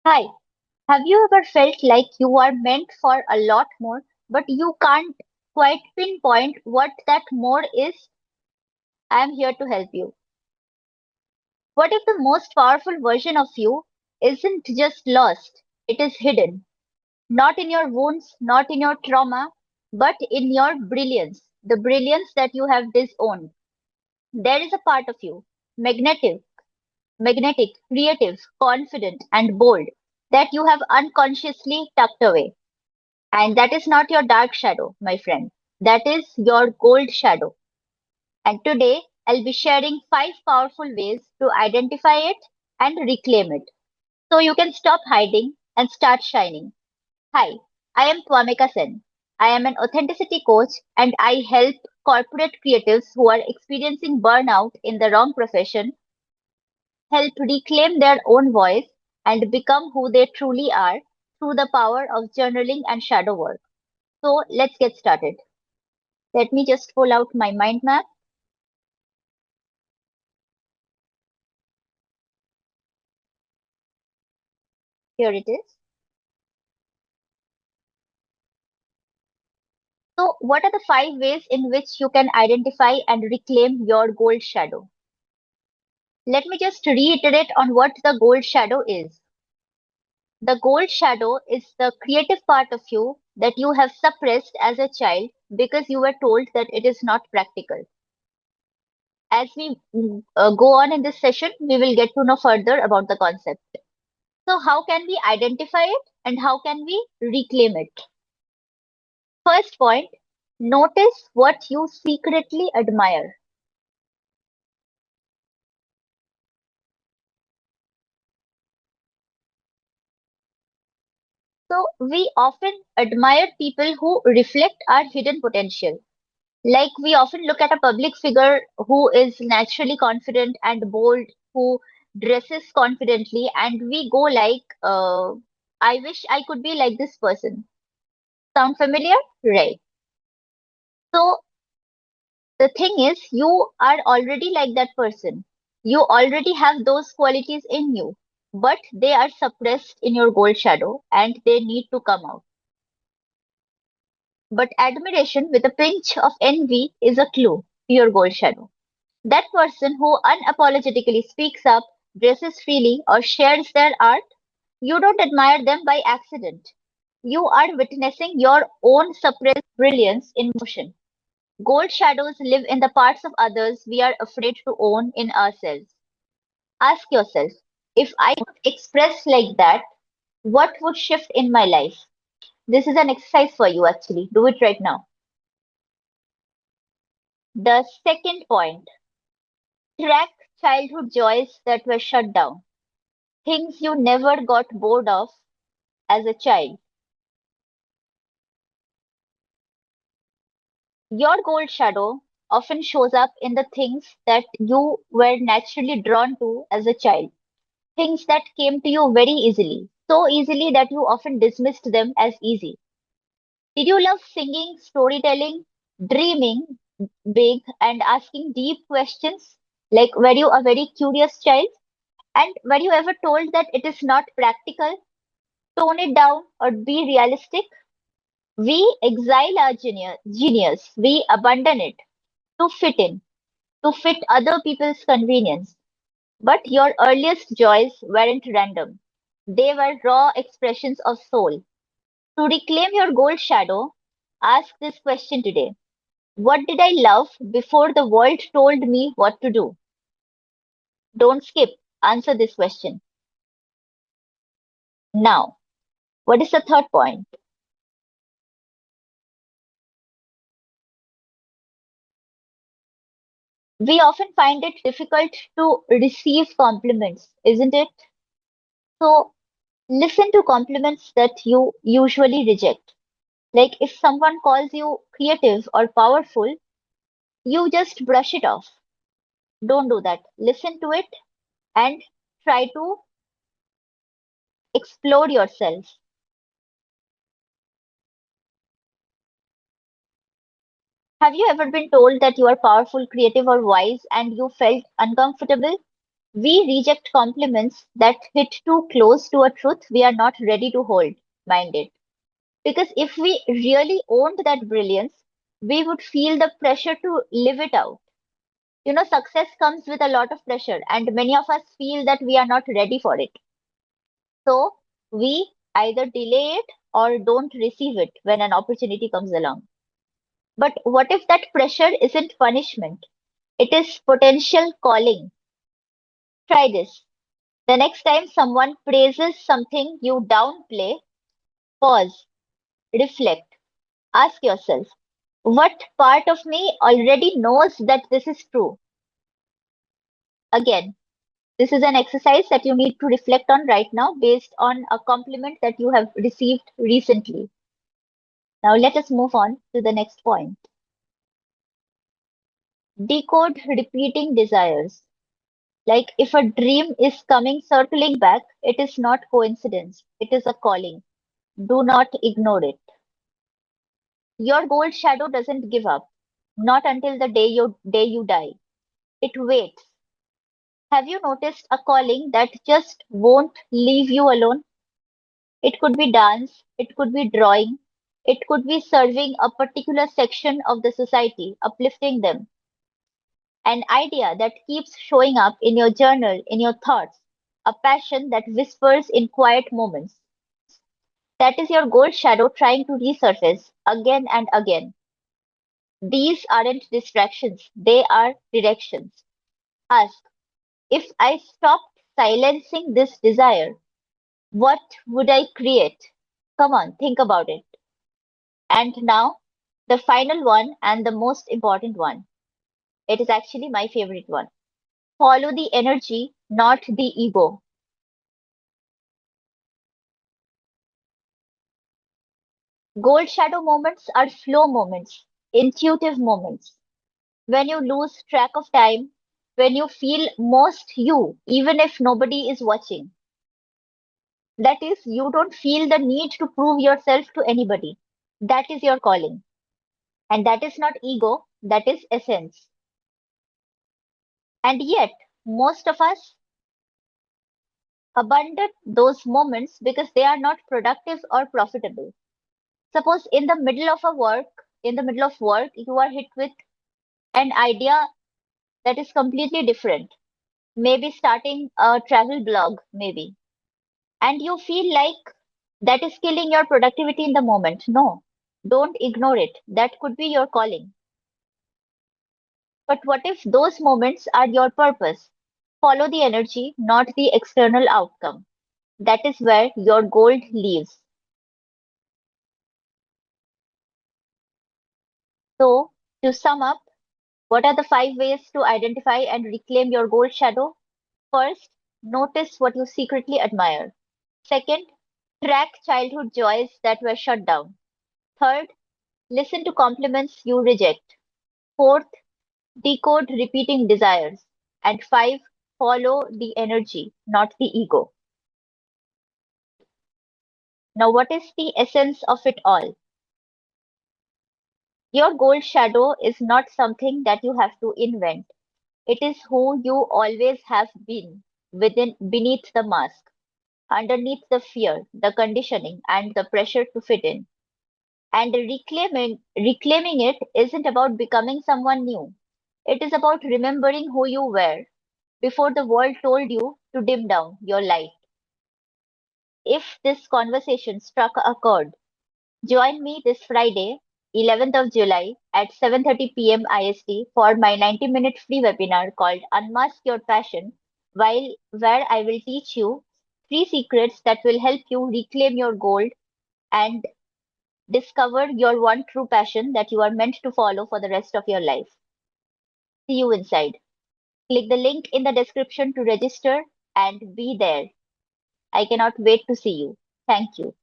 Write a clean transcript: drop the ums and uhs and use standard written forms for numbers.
Hi, have you ever felt like you are meant for a lot more, but you can't quite pinpoint what that more is? I am here to help you. What if the most powerful version of you isn't just lost? It is hidden. Not in your wounds, not in your trauma, but in your brilliance, the brilliance that you have disowned. There is a part of you, magnetic, creative, confident, and bold, that you have unconsciously tucked away. And that is not your dark shadow, my friend. That is your gold shadow. And today I'll be sharing 5 powerful ways to identify it and reclaim it so you can stop hiding and start shining. Hi, I am Twamika Sen. I am an authenticity coach and I help corporate creatives who are experiencing burnout in the wrong profession help reclaim their own voice and become who they truly are through the power of journaling and shadow work. So let's get started. Let me just pull out my mind map. Here it is. So, what are the 5 ways in which you can identify and reclaim your gold shadow? Let me just reiterate on what the gold shadow is. The gold shadow is the creative part of you that you have suppressed as a child because you were told that it is not practical. As we go on in this session, we will get to know further about the concept. So, how can we identify it and how can we reclaim it? First point, notice what you secretly admire. So, we often admire people who reflect our hidden potential. Like, we often look at a public figure who is naturally confident and bold, who dresses confidently, and we go like, I wish I could be like this person. Sound familiar? Right. So, the thing is, you are already like that person. You already have those qualities in you, but they are suppressed in your gold shadow and they need to come out. But admiration with a pinch of envy is a clue to your gold shadow. That person who unapologetically speaks up, dresses freely, or shares their art, you don't admire them by accident. You are witnessing your own suppressed brilliance in motion. Gold shadows live in the parts of others we are afraid to own in ourselves. Ask yourself, if I could express like that, what would shift in my life? This is an exercise for you actually. Do it right now. The second point, track childhood joys that were shut down. Things you never got bored of as a child. Your gold shadow often shows up in the things that you were naturally drawn to as a child. Things that came to you very easily, so easily that you often dismissed them as easy. Did you love singing, storytelling, dreaming big, and asking deep questions? Like, were you a very curious child? And were you ever told that it is not practical? Tone it down or be realistic? We exile our genius, we abandon it to fit in, to fit other people's convenience. But your earliest joys weren't random. They were raw expressions of soul. To reclaim your gold shadow, ask this question today. What did I love before the world told me what to do? Don't skip. Answer this question. Now, what is the third point? We often find it difficult to receive compliments, isn't it? So, listen to compliments that you usually reject. Like if someone calls you creative or powerful, you just brush it off. Don't do that. Listen to it and try to explore yourself. Have you ever been told that you are powerful, creative, or wise and you felt uncomfortable? We reject compliments that hit too close to a truth we are not ready to hold, mind it. Because if we really owned that brilliance, we would feel the pressure to live it out. Success comes with a lot of pressure, and many of us feel that we are not ready for it. So we either delay it or don't receive it when an opportunity comes along. But what if that pressure isn't punishment? It is potential calling. Try this. The next time someone praises something you downplay, pause, reflect, ask yourself, what part of me already knows that this is true? Again, this is an exercise that you need to reflect on right now based on a compliment that you have received recently. Now let us move on to the next point. Decode repeating desires. Like if a dream is coming circling back, it is not coincidence. It is a calling. Do not ignore it. Your gold shadow doesn't give up. Not until the day you die. It waits. Have you noticed a calling that just won't leave you alone? It could be dance, it could be drawing, it could be serving a particular section of the society, uplifting them. An idea that keeps showing up in your journal, in your thoughts, a passion that whispers in quiet moments. That is your gold shadow trying to resurface again and again. These aren't distractions, they are directions. Ask, if I stopped silencing this desire, what would I create? Come on, think about it. And now, the final one and the most important one. It is actually my favorite one. Follow the energy, not the ego. Gold shadow moments are flow moments, intuitive moments. When you lose track of time, when you feel most you, even if nobody is watching. That is, you don't feel the need to prove yourself to anybody. That is your calling. And that is not ego, that is essence. And yet, most of us abandon those moments because they are not productive or profitable. Suppose in the middle of work, you are hit with an idea that is completely different. Maybe starting a travel blog, maybe. And you feel like that is killing your productivity in the moment. No, don't ignore it. That could be your calling. But what if those moments are your purpose? Follow the energy, not the external outcome. That is where your gold lives. So, to sum up, what are the 5 ways to identify and reclaim your gold shadow? First, notice what you secretly admire. Second, track childhood joys that were shut down. Third, listen to compliments you reject. Fourth, decode repeating desires. And five, follow the energy, not the ego. Now, what is the essence of it all? Your gold shadow is not something that you have to invent. It is who you always have been beneath the mask, underneath the fear, the conditioning, and the pressure to fit in. And reclaiming it isn't about becoming someone new. It is about remembering who you were before the world told you to dim down your light. If this conversation struck a chord, join me this Friday, 11th of July at 7:30 p.m. IST for my 90-minute free webinar called Unmask Your Passion, where I will teach you 3 secrets that will help you reclaim your gold and discover your one true passion that you are meant to follow for the rest of your life. See you inside. Click the link in the description to register and be there. I cannot wait to see you. Thank you.